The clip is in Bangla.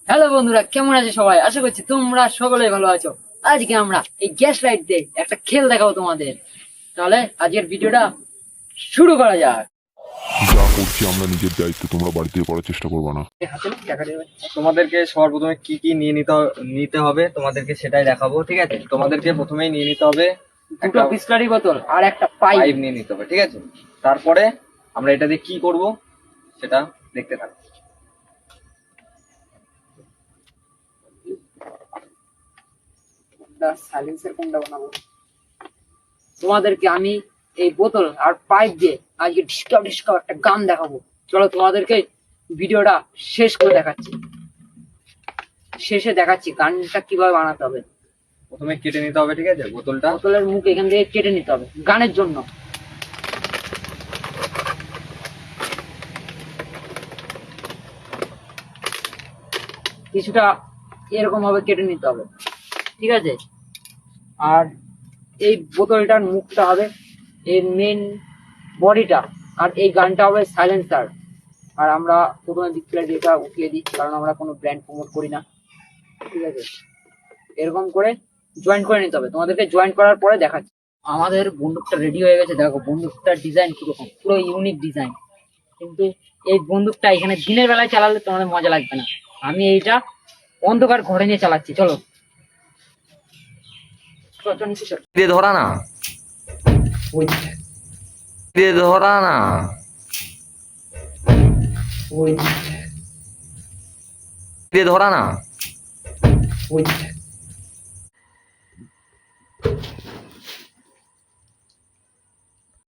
হ্যালো বন্ধুরা, কেমন আছে সবাই? আশা করছি তোমরা সকলেই ভালো আছো। আজকে আমরা এই গ্যাস লাইট দিয়ে একটা খেল দেখাবো তোমাদের। তাহলে আজকের ভিডিওটা শুরু করা যাক। যা করছি আমরা নিজের দায়িত্ব, তোমরা বাড়ি থেকে করার চেষ্টা করবে না। হাতে না, টাকা দেবে। তোমাদেরকে সবার প্রথমে কি কি নিয়ে নিতে হবে তোমাদেরকে সেটাই দেখাবো। ঠিক আছে, তোমাদেরকে প্রথমেই নিয়ে নিতে হবে দুটো একটা বিসলারি বোতল আর একটা পাইপ পাইপ। নিয়ে নিতে হবে। ঠিক আছে, তারপরে আমরা এটা দিয়ে কি করব সেটা দেখতে থাকো। সাইলেন্সার কোনটা বানাবো? তোমাদেরকে আমি এই বোতল আর পাইপ দিয়ে আজকে ঢিসকাও ঢিসকাও একটা গান দেখাবো। চলো তোমাদেরকে ভিডিওটা শেষ করে দেখাচ্ছি। শেষে দেখাচ্ছি গানটা কিভাবে বানাতে হবে। প্রথমে কেটে নিতে হবে। ঠিক আছে, বোতলটা বোতলের মুখ এখান থেকে কেটে নিতে হবে গানের জন্য। কিছুটা এরকম ভাবে কেটে নিতে হবে, ঠিক আছে। আর এই বোতলটার মুখটা হবে এর মেন বডিটা, আর এই গানটা হবে সাইলেন্সার। আর আমরা প্রথমে ডিসপ্লে এটা উঠিয়ে দিই, কারণ আমরা কোনো ব্র্যান্ড প্রমোট করি না, ঠিক আছে। এরকম করে জয়েন করে নিতে হবে। তোমাদেরকে জয়েন করার পরে দেখাচ্ছি। আমাদের বন্দুকটা রেডি হয়ে গেছে। দেখো বন্দুকটার ডিজাইন কিরকম, পুরো ইউনিক ডিজাইন। কিন্তু এই বন্দুকটা এখানে দিনের বেলায় চালালে তোমাদের মজা লাগবে না। আমি এইটা অন্ধকার ঘরে নিয়ে চালাচ্ছি। চলো চলো, চলো, নিচে চলো। দিয়ে ধরা না, ওই দিয়ে ধরা না, ওই দিয়ে ধরা না। ওই